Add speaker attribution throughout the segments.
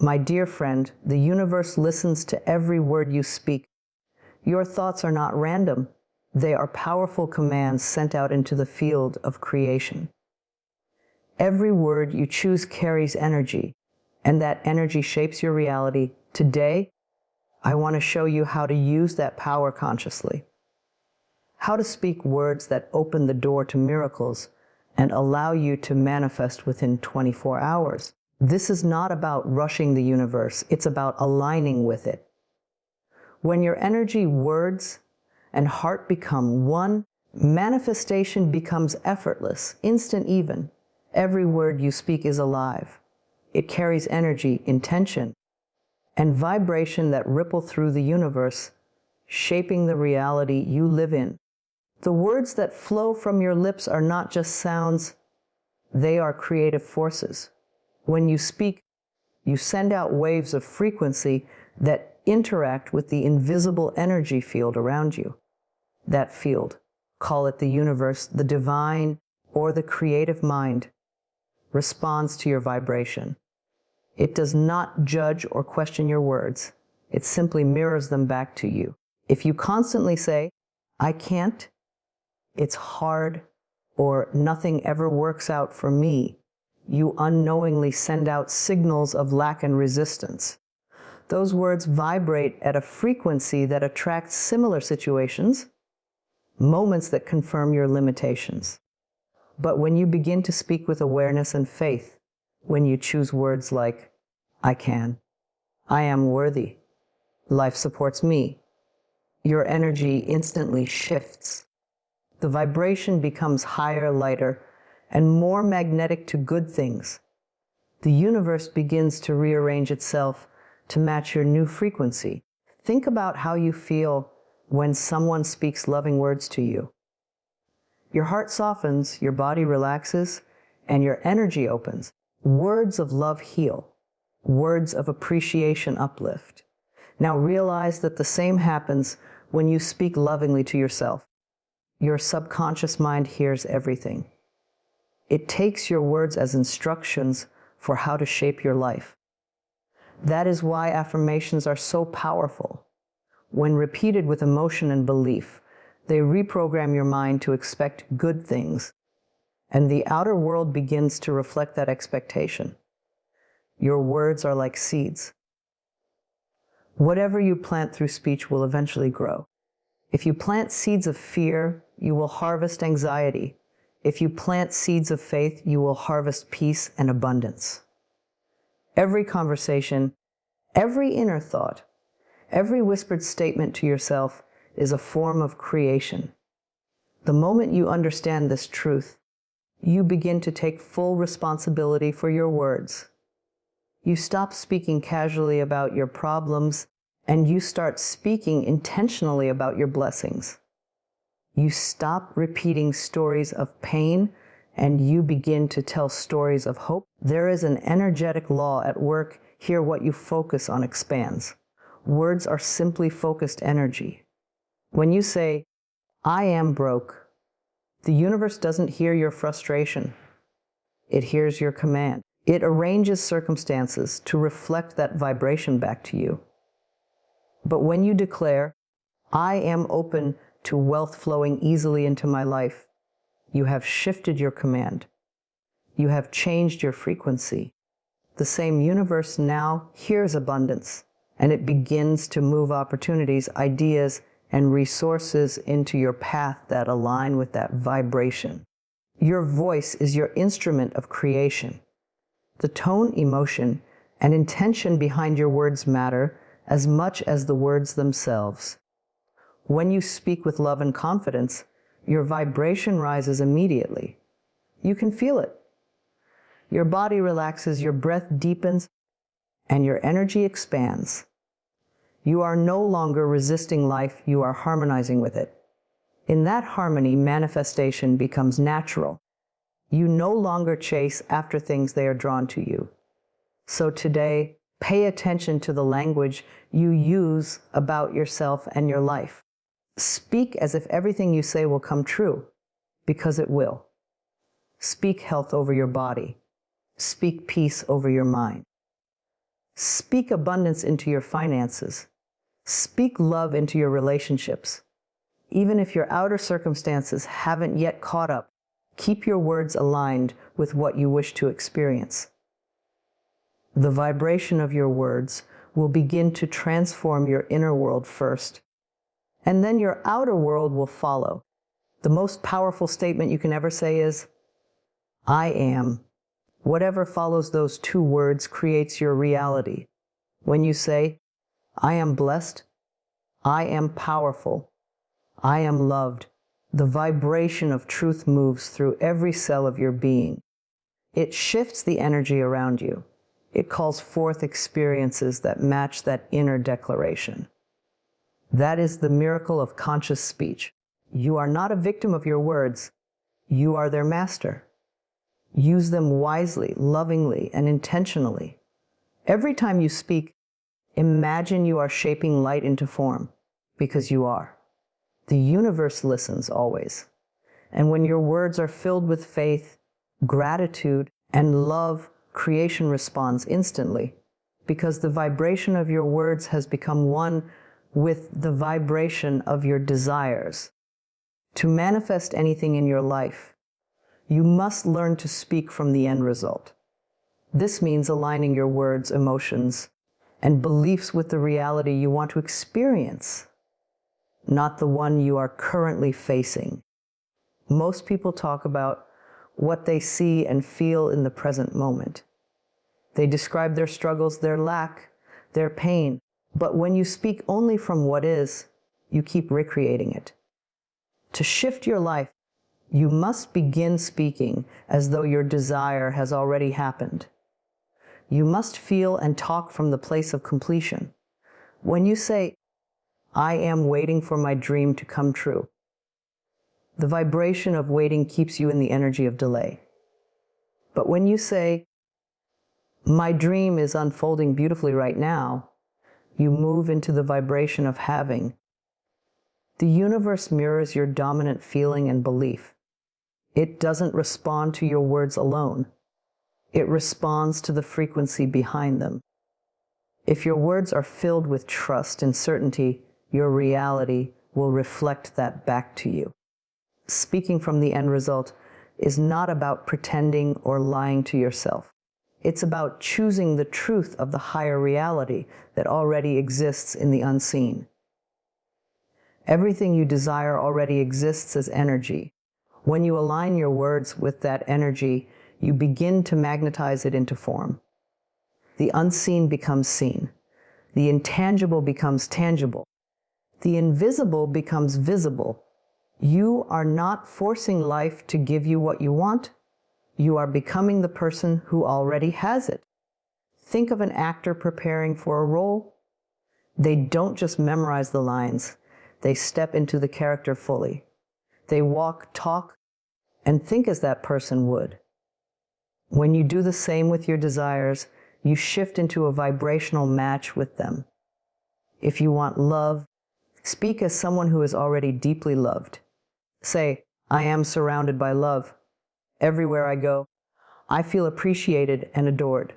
Speaker 1: My dear friend, the universe listens to every word you speak. Your thoughts are not random. They are powerful commands sent out into the field of creation. Every word you choose carries energy, and that energy shapes your reality. Today, I want to show you how to use that power consciously. How to speak words that open the door to miracles and allow you to manifest within 24 hours. This is not about rushing the universe, it's about aligning with it. When your energy, words, and heart become one, manifestation becomes effortless, instant even. Every word you speak is alive. It carries energy, intention, and vibration that ripple through the universe, shaping the reality you live in. The words that flow from your lips are not just sounds, they are creative forces. When you speak, you send out waves of frequency that interact with the invisible energy field around you. That field, call it the universe, the divine, or the creative mind, responds to your vibration. It does not judge or question your words. It simply mirrors them back to you. If you constantly say, "I can't," "It's hard," or "Nothing ever works out for me," you unknowingly send out signals of lack and resistance. Those words vibrate at a frequency that attracts similar situations, moments that confirm your limitations. But when you begin to speak with awareness and faith, when you choose words like, "I can," "I am worthy," "Life supports me," your energy instantly shifts. The vibration becomes higher, lighter, and more magnetic to good things. The universe begins to rearrange itself to match your new frequency. Think about how you feel when someone speaks loving words to you. Your heart softens, your body relaxes, and your energy opens. Words of love heal. Words of appreciation uplift. Now realize that the same happens when you speak lovingly to yourself. Your subconscious mind hears everything. It takes your words as instructions for how to shape your life. That is why affirmations are so powerful. When repeated with emotion and belief, they reprogram your mind to expect good things, and the outer world begins to reflect that expectation. Your words are like seeds. Whatever you plant through speech will eventually grow. If you plant seeds of fear, you will harvest anxiety. If you plant seeds of faith, you will harvest peace and abundance. Every conversation, every inner thought, every whispered statement to yourself is a form of creation. The moment you understand this truth, you begin to take full responsibility for your words. You stop speaking casually about your problems, and you start speaking intentionally about your blessings. You stop repeating stories of pain, and you begin to tell stories of hope. There is an energetic law at work here. What you focus on expands. Words are simply focused energy. When you say, "I am broke," the universe doesn't hear your frustration. It hears your command. It arranges circumstances to reflect that vibration back to you. But when you declare, "I am open to wealth flowing easily into my life," you have shifted your command. You have changed your frequency. The same universe now hears abundance, and it begins to move opportunities, ideas, and resources into your path that align with that vibration. Your voice is your instrument of creation. The tone, emotion, and intention behind your words matter as much as the words themselves. When you speak with love and confidence, your vibration rises immediately. You can feel it. Your body relaxes, your breath deepens, and your energy expands. You are no longer resisting life, you are harmonizing with it. In that harmony, manifestation becomes natural. You no longer chase after things, they are drawn to you. So today, pay attention to the language you use about yourself and your life. Speak as if everything you say will come true, because it will. Speak health over your body. Speak peace over your mind. Speak abundance into your finances. Speak love into your relationships. Even if your outer circumstances haven't yet caught up, keep your words aligned with what you wish to experience. The vibration of your words will begin to transform your inner world first, and then your outer world will follow. The most powerful statement you can ever say is, I am. Whatever follows those two words creates your reality. When you say, I am blessed, I am powerful, I am loved, the vibration of truth moves through every cell of your being. It shifts the energy around you. It calls forth experiences that match that inner declaration. That is the miracle of conscious speech. You are not a victim of your words. You are their master. Use them wisely, lovingly, and intentionally. Every time you speak, imagine you are shaping light into form, because you are. The universe listens always. And when your words are filled with faith, gratitude, and love, creation responds instantly, because the vibration of your words has become one with the vibration of your desires. To manifest anything in your life, you must learn to speak from the end result. This means aligning your words, emotions, and beliefs with the reality you want to experience, not the one you are currently facing. Most people talk about what they see and feel in the present moment. They describe their struggles, their lack, their pain. But when you speak only from what is, you keep recreating it. To shift your life, you must begin speaking as though your desire has already happened. You must feel and talk from the place of completion. When you say, I am waiting for my dream to come true, the vibration of waiting keeps you in the energy of delay. But when you say, my dream is unfolding beautifully right now, you move into the vibration of having. The universe mirrors your dominant feeling and belief. It doesn't respond to your words alone. It responds to the frequency behind them. If your words are filled with trust and certainty, your reality will reflect that back to you. Speaking from the end result is not about pretending or lying to yourself. It's about choosing the truth of the higher reality that already exists in the unseen. Everything you desire already exists as energy. When you align your words with that energy, you begin to magnetize it into form. The unseen becomes seen. The intangible becomes tangible. The invisible becomes visible. You are not forcing life to give you what you want. You are becoming the person who already has it. Think of an actor preparing for a role. They don't just memorize the lines. They step into the character fully. They walk, talk, and think as that person would. When you do the same with your desires, you shift into a vibrational match with them. If you want love, speak as someone who is already deeply loved. Say, I am surrounded by love. Everywhere I go, I feel appreciated and adored.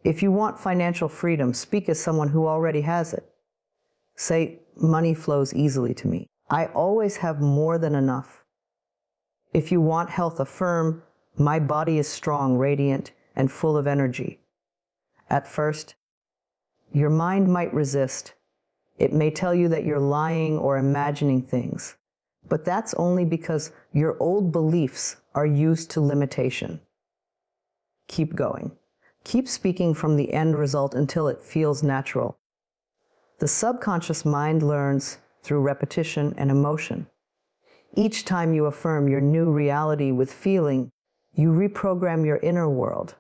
Speaker 1: If you want financial freedom, speak as someone who already has it. Say, money flows easily to me. I always have more than enough. If you want health, affirm, my body is strong, radiant, and full of energy. At first, your mind might resist. It may tell you that you're lying or imagining things, but that's only because your old beliefs are used to limitation. Keep going. Keep speaking from the end result until it feels natural. The subconscious mind learns through repetition and emotion. Each time you affirm your new reality with feeling, you reprogram your inner world.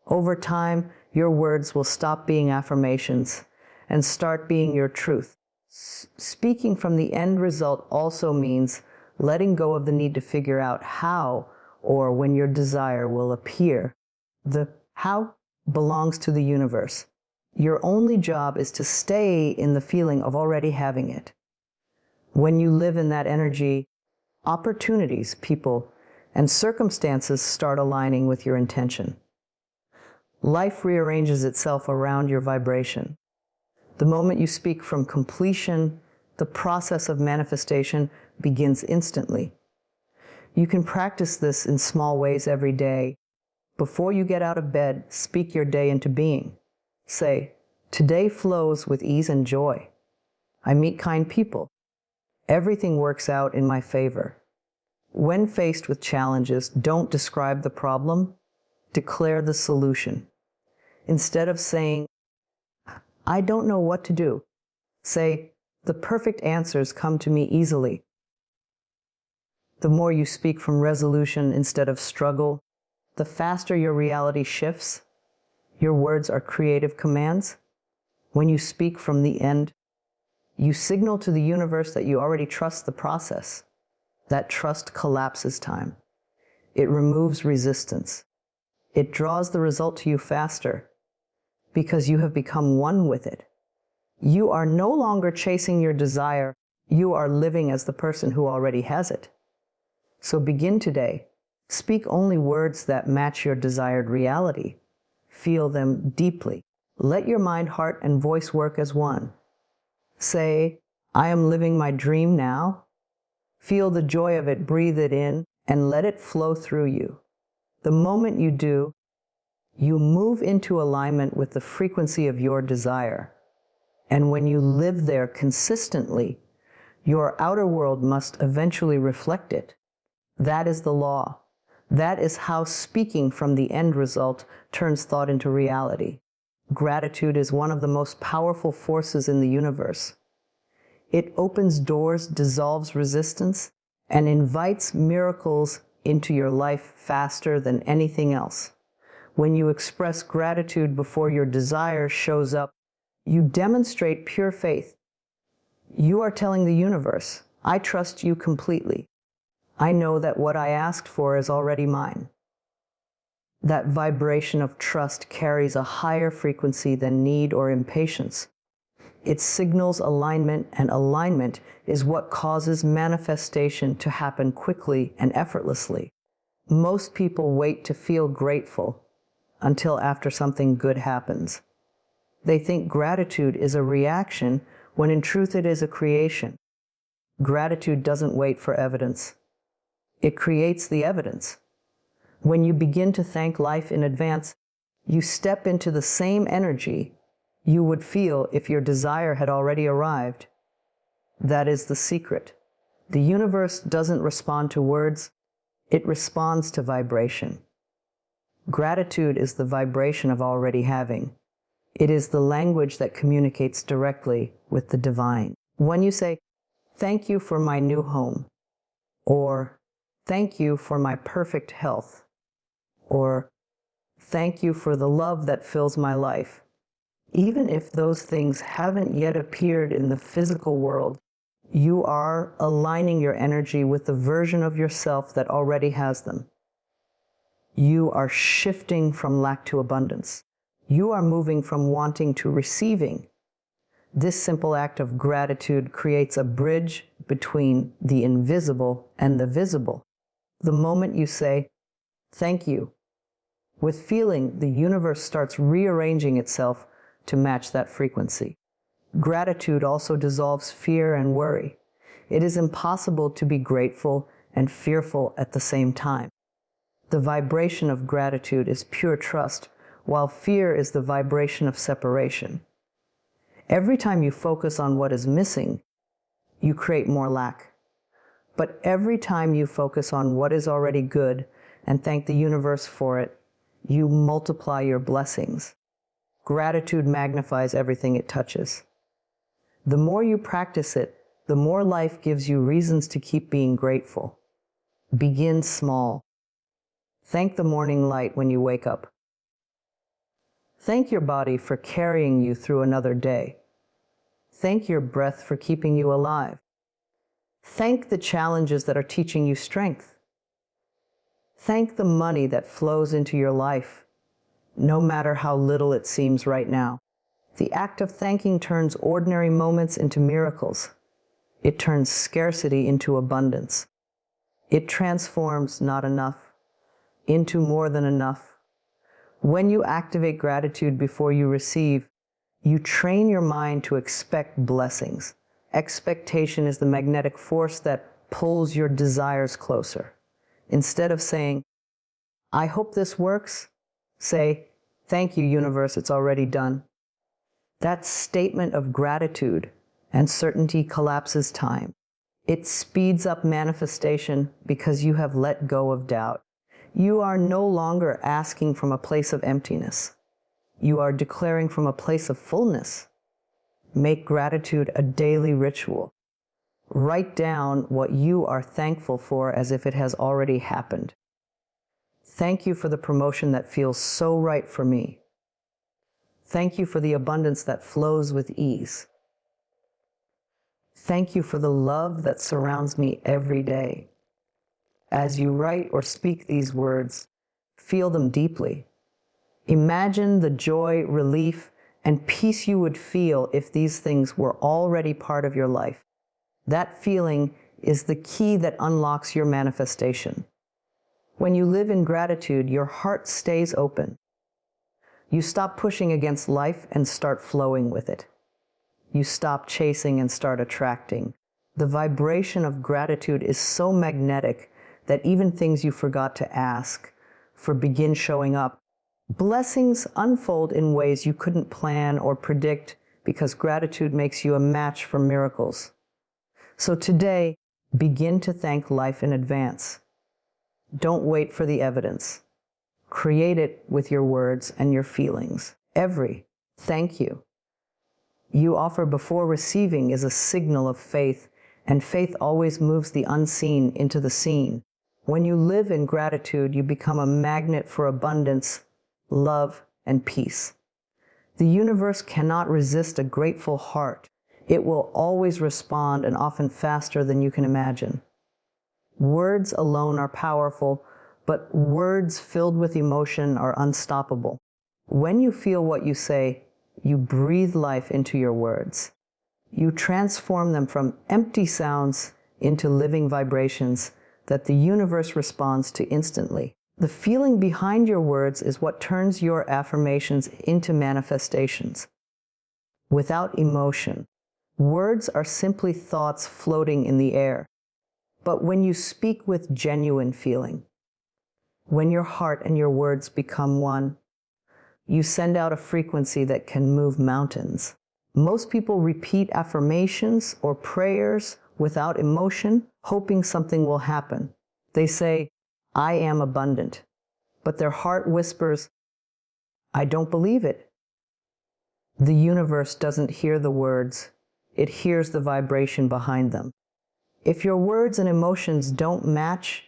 Speaker 1: Over time, your words will stop being affirmations and start being your truth. Speaking from the end result also means letting go of the need to figure out how or when your desire will appear. The how belongs to the universe. Your only job is to stay in the feeling of already having it. When you live in that energy, opportunities, people, and circumstances start aligning with your intention. Life rearranges itself around your vibration. The moment you speak from completion, the process of manifestation begins instantly. You can practice this in small ways every day. Before you get out of bed, speak your day into being. Say, "Today flows with ease and joy. I meet kind people. Everything works out in my favor." When faced with challenges, don't describe the problem, declare the solution. Instead of saying, "I don't know what to do," say, "The perfect answers come to me easily." The more you speak from resolution instead of struggle, the faster your reality shifts. Your words are creative commands. When you speak from the end, you signal to the universe that you already trust the process. That trust collapses time. It removes resistance. It draws the result to you faster because you have become one with it. You are no longer chasing your desire. You are living as the person who already has it. So begin today. Speak only words that match your desired reality. Feel them deeply. Let your mind, heart, and voice work as one. Say, "I am living my dream now." Feel the joy of it, breathe it in, and let it flow through you. The moment you do, you move into alignment with the frequency of your desire. And when you live there consistently, your outer world must eventually reflect it. That is the law. That is how speaking from the end result turns thought into reality. Gratitude is one of the most powerful forces in the universe. It opens doors, dissolves resistance, and invites miracles into your life faster than anything else. When you express gratitude before your desire shows up, you demonstrate pure faith. You are telling the universe, "I trust you completely. I know that what I asked for is already mine." That vibration of trust carries a higher frequency than need or impatience. It signals alignment, and alignment is what causes manifestation to happen quickly and effortlessly. Most people wait to feel grateful until after something good happens. They think gratitude is a reaction when in truth it is a creation. Gratitude doesn't wait for evidence. It creates the evidence. When you begin to thank life in advance, you step into the same energy you would feel if your desire had already arrived. That is the secret. The universe doesn't respond to words, it responds to vibration. Gratitude is the vibration of already having. It is the language that communicates directly with the divine. When you say, "Thank you for my new home," or "Thank you for my perfect health," or "Thank you for the love that fills my life," even if those things haven't yet appeared in the physical world, you are aligning your energy with the version of yourself that already has them. You are shifting from lack to abundance. You are moving from wanting to receiving. This simple act of gratitude creates a bridge between the invisible and the visible. The moment you say, "Thank you," with feeling, the universe starts rearranging itself to match that frequency. Gratitude also dissolves fear and worry. It is impossible to be grateful and fearful at the same time. The vibration of gratitude is pure trust, while fear is the vibration of separation. Every time you focus on what is missing, you create more lack. But every time you focus on what is already good and thank the universe for it, you multiply your blessings. Gratitude magnifies everything it touches. The more you practice it, the more life gives you reasons to keep being grateful. Begin small. Thank the morning light when you wake up. Thank your body for carrying you through another day. Thank your breath for keeping you alive. Thank the challenges that are teaching you strength. Thank the money that flows into your life, no matter how little it seems right now. The act of thanking turns ordinary moments into miracles. It turns scarcity into abundance. It transforms not enough into more than enough. When you activate gratitude before you receive, you train your mind to expect blessings. Expectation is the magnetic force that pulls your desires closer. Instead of saying, I hope this works, say, thank you, universe, it's already done. That statement of gratitude and certainty collapses time. It speeds up manifestation because you have let go of doubt. You are no longer asking from a place of emptiness. You are declaring from a place of fullness. Make gratitude a daily ritual. Write down what you are thankful for as if it has already happened. Thank you for the promotion that feels so right for me. Thank you for the abundance that flows with ease. Thank you for the love that surrounds me every day. As you write or speak these words, feel them deeply. Imagine the joy, relief, and peace you would feel if these things were already part of your life. That feeling is the key that unlocks your manifestation. When you live in gratitude, your heart stays open. You stop pushing against life and start flowing with it. You stop chasing and start attracting. The vibration of gratitude is so magnetic that even things you forgot to ask for begin showing up. Blessings unfold in ways you couldn't plan or predict because gratitude makes you a match for miracles. So today, begin to thank life in advance. Don't wait for the evidence. Create it with your words and your feelings. Every thank you you offer before receiving is a signal of faith, and faith always moves the unseen into the seen. When you live in gratitude, you become a magnet for abundance, love, and peace. The universe cannot resist a grateful heart. It will always respond, and often faster than you can imagine. Words alone are powerful, but words filled with emotion are unstoppable. When you feel what you say, you breathe life into your words. You transform them from empty sounds into living vibrations that the universe responds to instantly. The feeling behind your words is what turns your affirmations into manifestations. Without emotion, words are simply thoughts floating in the air. But when you speak with genuine feeling, when your heart and your words become one, you send out a frequency that can move mountains. Most people repeat affirmations or prayers without emotion, hoping something will happen. They say, I am abundant, but their heart whispers, I don't believe it. The universe doesn't hear the words, it hears the vibration behind them. If your words and emotions don't match,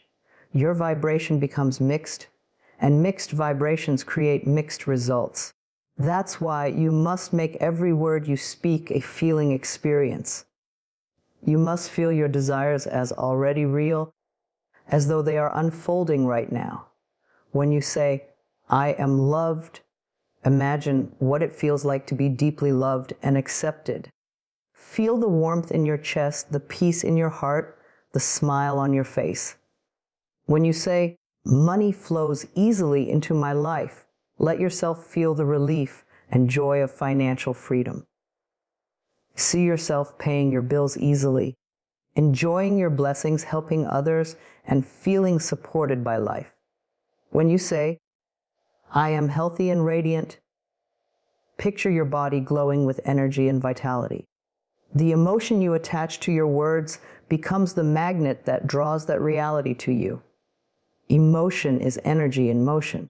Speaker 1: your vibration becomes mixed, and mixed vibrations create mixed results. That's why you must make every word you speak a feeling experience. You must feel your desires as already real, as though they are unfolding right now. When you say, I am loved, imagine what it feels like to be deeply loved and accepted. Feel the warmth in your chest, the peace in your heart, the smile on your face. When you say, money flows easily into my life, let yourself feel the relief and joy of financial freedom. See yourself paying your bills easily, enjoying your blessings, helping others, and feeling supported by life. When you say, I am healthy and radiant, picture your body glowing with energy and vitality. The emotion you attach to your words becomes the magnet that draws that reality to you. Emotion is energy in motion.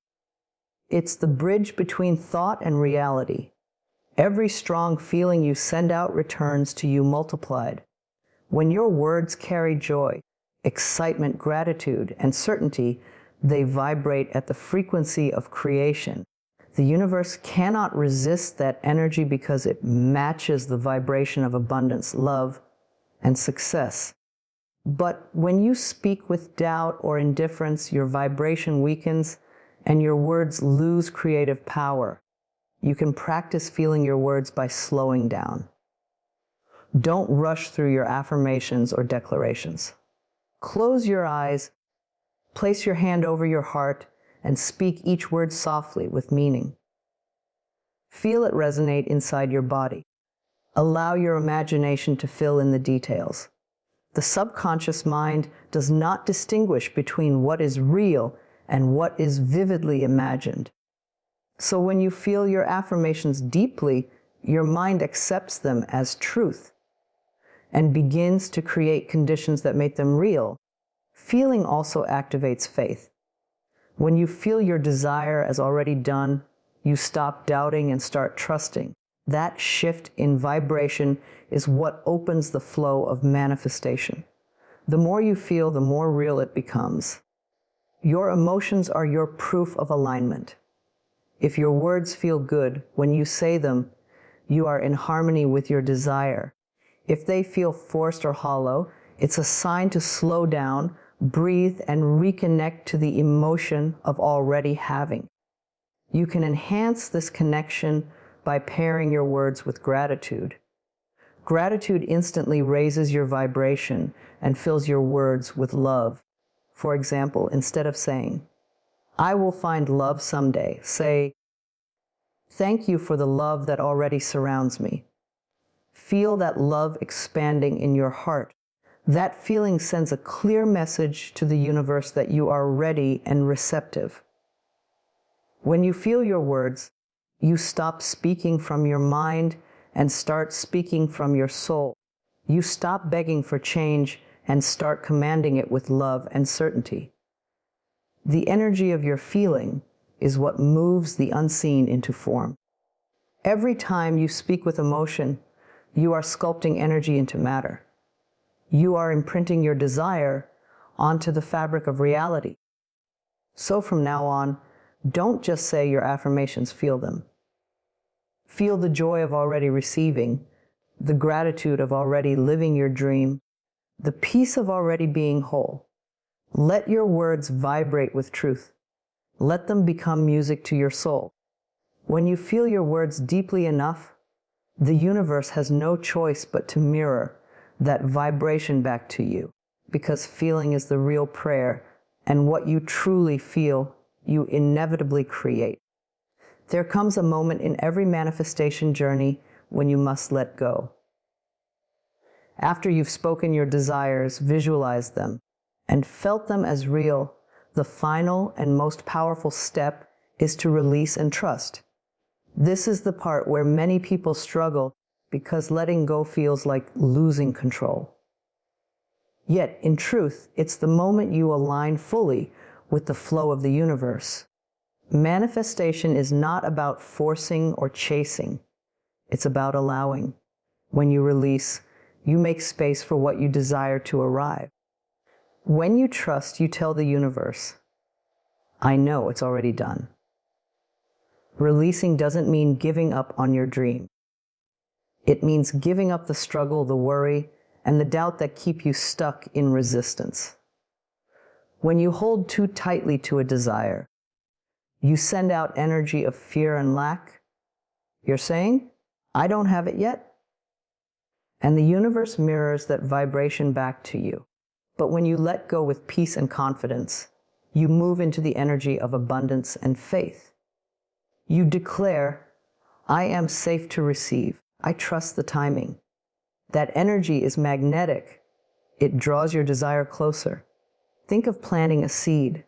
Speaker 1: It's the bridge between thought and reality. Every strong feeling you send out returns to you multiplied. When your words carry joy, excitement, gratitude, and certainty, they vibrate at the frequency of creation. The universe cannot resist that energy because it matches the vibration of abundance, love, and success. But when you speak with doubt or indifference, your vibration weakens and your words lose creative power. You can practice feeling your words by slowing down. Don't rush through your affirmations or declarations. Close your eyes, place your hand over your heart, and speak each word softly with meaning. Feel it resonate inside your body. Allow your imagination to fill in the details. The subconscious mind does not distinguish between what is real and what is vividly imagined. So when you feel your affirmations deeply, your mind accepts them as truth and begins to create conditions that make them real. Feeling also activates faith. When you feel your desire as already done, you stop doubting and start trusting. That shift in vibration is what opens the flow of manifestation. The more you feel, the more real it becomes. Your emotions are your proof of alignment. If your words feel good when you say them, you are in harmony with your desire. If they feel forced or hollow, it's a sign to slow down, breathe, and reconnect to the emotion of already having. You can enhance this connection by pairing your words with gratitude. Gratitude instantly raises your vibration and fills your words with love. For example, instead of saying, "I will find love someday," say, "Thank you for the love that already surrounds me." Feel that love expanding in your heart. That feeling sends a clear message to the universe that you are ready and receptive. When you feel your words, you stop speaking from your mind and start speaking from your soul. You stop begging for change and start commanding it with love and certainty. The energy of your feeling is what moves the unseen into form. Every time you speak with emotion, you are sculpting energy into matter. You are imprinting your desire onto the fabric of reality. So from now on, don't just say your affirmations, feel them. Feel the joy of already receiving, the gratitude of already living your dream, the peace of already being whole. Let your words vibrate with truth. Let them become music to your soul. When you feel your words deeply enough, the universe has no choice but to mirror that vibration back to you, because feeling is the real prayer, and what you truly feel, you inevitably create. There comes a moment in every manifestation journey when you must let go. After you've spoken your desires, visualized them, and felt them as real, the final and most powerful step is to release and trust. This is the part where many people struggle because letting go feels like losing control. Yet, in truth, it's the moment you align fully with the flow of the universe. Manifestation is not about forcing or chasing. It's about allowing. When you release, you make space for what you desire to arrive. When you trust, you tell the universe, "I know it's already done." Releasing doesn't mean giving up on your dream. It means giving up the struggle, the worry, and the doubt that keep you stuck in resistance. When you hold too tightly to a desire, you send out energy of fear and lack. You're saying, "I don't have it yet." And the universe mirrors that vibration back to you. But when you let go with peace and confidence, you move into the energy of abundance and faith. You declare, "I am safe to receive. I trust the timing." That energy is magnetic. It draws your desire closer. Think of planting a seed.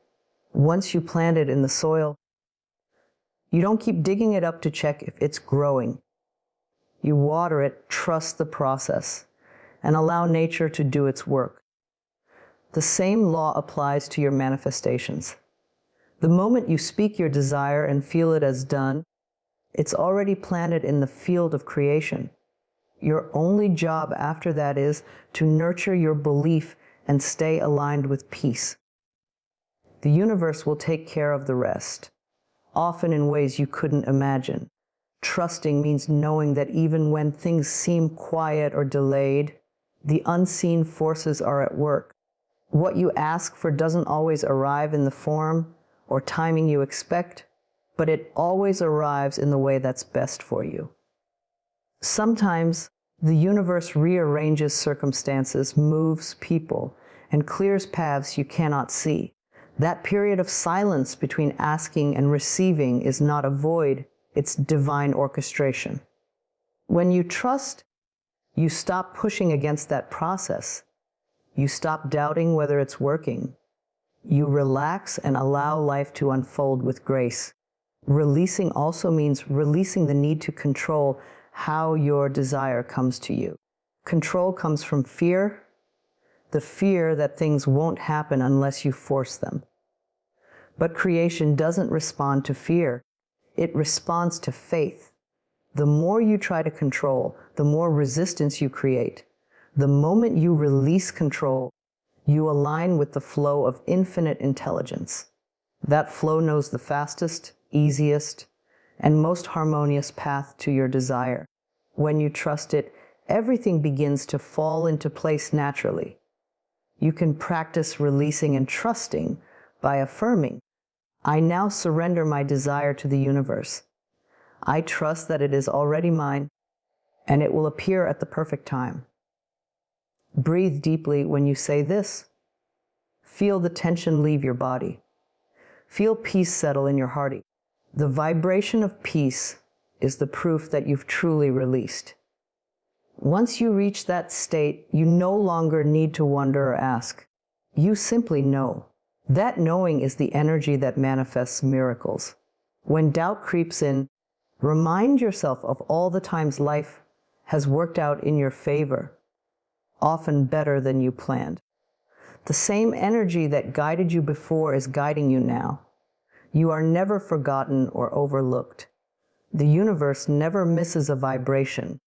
Speaker 1: Once you plant it in the soil, you don't keep digging it up to check if it's growing. You water it, trust the process, and allow nature to do its work. The same law applies to your manifestations. The moment you speak your desire and feel it as done, it's already planted in the field of creation. Your only job after that is to nurture your belief and stay aligned with peace. The universe will take care of the rest, often in ways you couldn't imagine. Trusting means knowing that even when things seem quiet or delayed, the unseen forces are at work. What you ask for doesn't always arrive in the form or timing you expect, but it always arrives in the way that's best for you. Sometimes the universe rearranges circumstances, moves people, and clears paths you cannot see. That period of silence between asking and receiving is not a void, it's divine orchestration. When you trust, you stop pushing against that process. You stop doubting whether it's working. You relax and allow life to unfold with grace. Releasing also means releasing the need to control how your desire comes to you. Control comes from fear, the fear that things won't happen unless you force them. But creation doesn't respond to fear. It responds to faith. The more you try to control, the more resistance you create. The moment you release control, you align with the flow of infinite intelligence. That flow knows the fastest, easiest, and most harmonious path to your desire. When you trust it, everything begins to fall into place naturally. You can practice releasing and trusting by affirming, I now surrender my desire to the universe. I trust that it is already mine, and it will appear at the perfect time. Breathe deeply when you say this. Feel the tension leave your body. Feel peace settle in your heart. The vibration of peace is the proof that you've truly released. Once you reach that state, you no longer need to wonder or ask. You simply know. That knowing is the energy that manifests miracles. When doubt creeps in, remind yourself of all the times life has worked out in your favor, often better than you planned. The same energy that guided you before is guiding you now. You are never forgotten or overlooked. The universe never misses a vibration.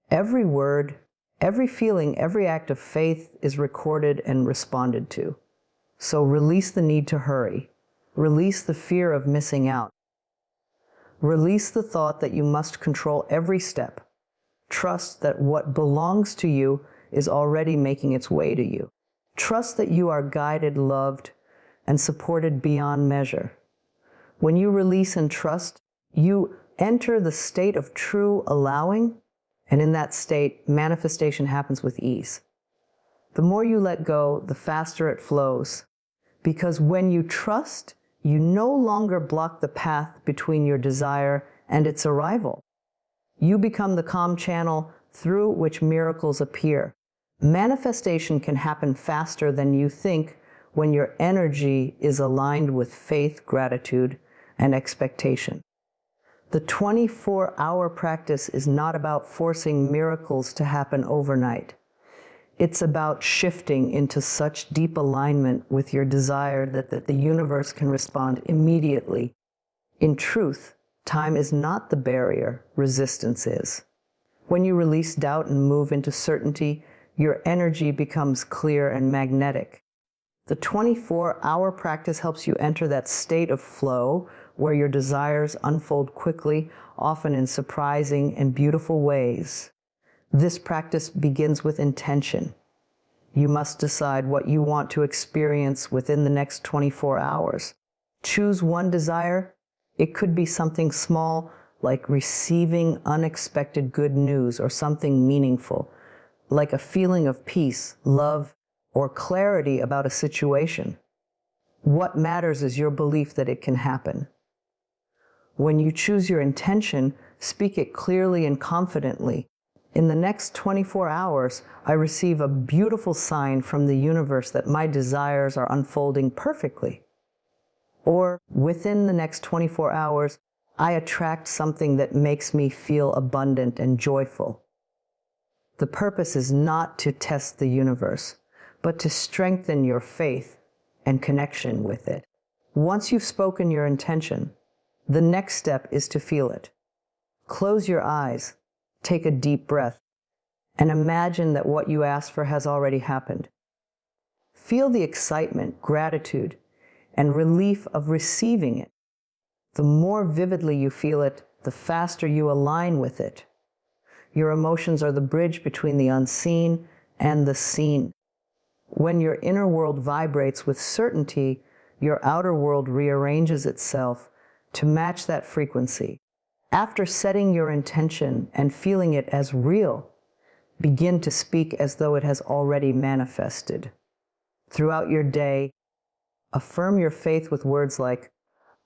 Speaker 1: Every word, every feeling, every act of faith is recorded and responded to. So release the need to hurry. Release the fear of missing out. Release the thought that you must control every step. Trust that what belongs to you is already making its way to you. Trust that you are guided, loved, and supported beyond measure. When you release and trust, you enter the state of true allowing, and in that state, manifestation happens with ease. The more you let go, the faster it flows. Because when you trust, you no longer block the path between your desire and its arrival. You become the calm channel through which miracles appear. Manifestation can happen faster than you think when your energy is aligned with faith, gratitude, and expectation. The 24-hour practice is not about forcing miracles to happen overnight. It's about shifting into such deep alignment with your desire that the universe can respond immediately. In truth, time is not the barrier, resistance is. When you release doubt and move into certainty, your energy becomes clear and magnetic. The 24-hour practice helps you enter that state of flow where your desires unfold quickly, often in surprising and beautiful ways. This practice begins with intention. You must decide what you want to experience within the next 24 hours. Choose one desire. It could be something small, like receiving unexpected good news, or something meaningful, like a feeling of peace, love, or clarity about a situation. What matters is your belief that it can happen. When you choose your intention, speak it clearly and confidently. In the next 24 hours, I receive a beautiful sign from the universe that my desires are unfolding perfectly. Or, within the next 24 hours, I attract something that makes me feel abundant and joyful. The purpose is not to test the universe, but to strengthen your faith and connection with it. Once you've spoken your intention, the next step is to feel it. Close your eyes, take a deep breath, and imagine that what you asked for has already happened. Feel the excitement, gratitude, and relief of receiving it. The more vividly you feel it, the faster you align with it. Your emotions are the bridge between the unseen and the seen. When your inner world vibrates with certainty, your outer world rearranges itself to match that frequency. After setting your intention and feeling it as real, begin to speak as though it has already manifested. Throughout your day, Affirm your faith with words like,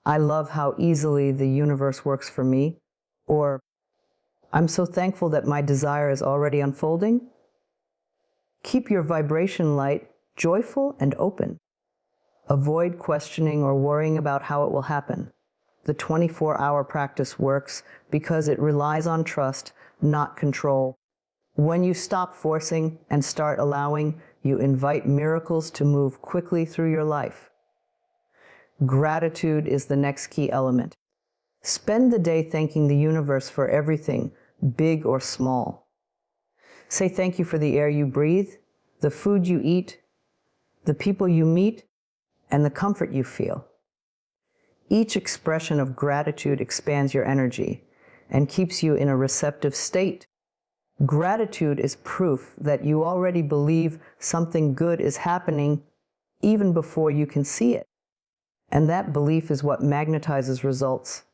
Speaker 1: I love how easily the universe works for me, or I'm so thankful that my desire is already unfolding. Keep your vibration light, joyful, and open. Avoid questioning or worrying about how it will happen. The 24-hour practice works because it relies on trust, not control. When you stop forcing and start allowing, you invite miracles to move quickly through your life. Gratitude is the next key element. Spend the day thanking the universe for everything, big or small. Say thank you for the air you breathe, the food you eat, the people you meet, and the comfort you feel. Each expression of gratitude expands your energy and keeps you in a receptive state. Gratitude is proof that you already believe something good is happening even before you can see it. And that belief is what magnetizes results.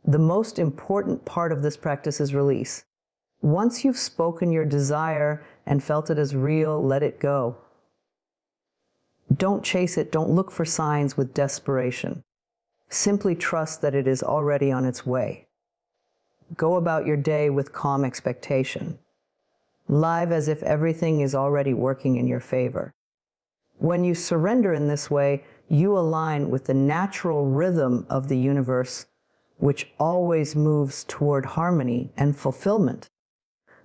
Speaker 1: The most important part of this practice is release. Once you've spoken your desire and felt it as real, let it go. Don't chase it, don't look for signs with desperation. Simply trust that it is already on its way. Go about your day with calm expectation. Live as if everything is already working in your favor. When you surrender in this way, you align with the natural rhythm of the universe, which always moves toward harmony and fulfillment.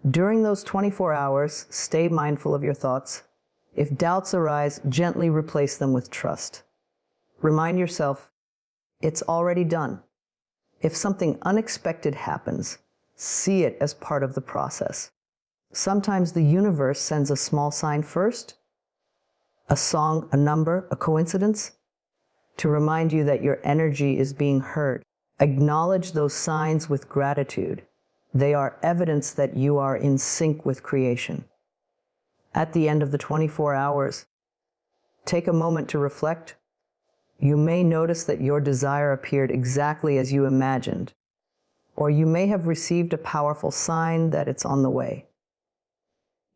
Speaker 1: During those 24 hours, stay mindful of your thoughts. If doubts arise, gently replace them with trust. Remind yourself, it's already done. If something unexpected happens, see it as part of the process. Sometimes the universe sends a small sign first, a song, a number, a coincidence, to remind you that your energy is being heard. Acknowledge those signs with gratitude. They are evidence that you are in sync with creation. At the end of the 24 hours, take a moment to reflect. You may notice that your desire appeared exactly as you imagined, or you may have received a powerful sign that it's on the way.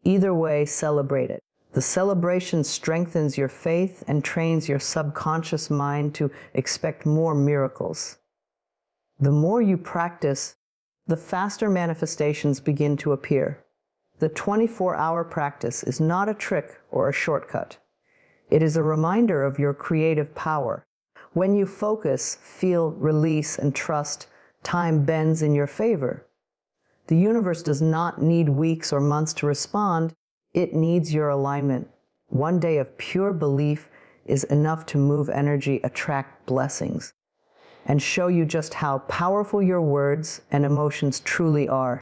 Speaker 1: Either way, celebrate it. The celebration strengthens your faith and trains your subconscious mind to expect more miracles. The more you practice, the faster manifestations begin to appear. The 24-hour practice is not a trick or a shortcut. It is a reminder of your creative power. When you focus, feel, release, and trust, time bends in your favor. The universe does not need weeks or months to respond. It needs your alignment. One day of pure belief is enough to move energy, attract blessings, and show you just how powerful your words and emotions truly are.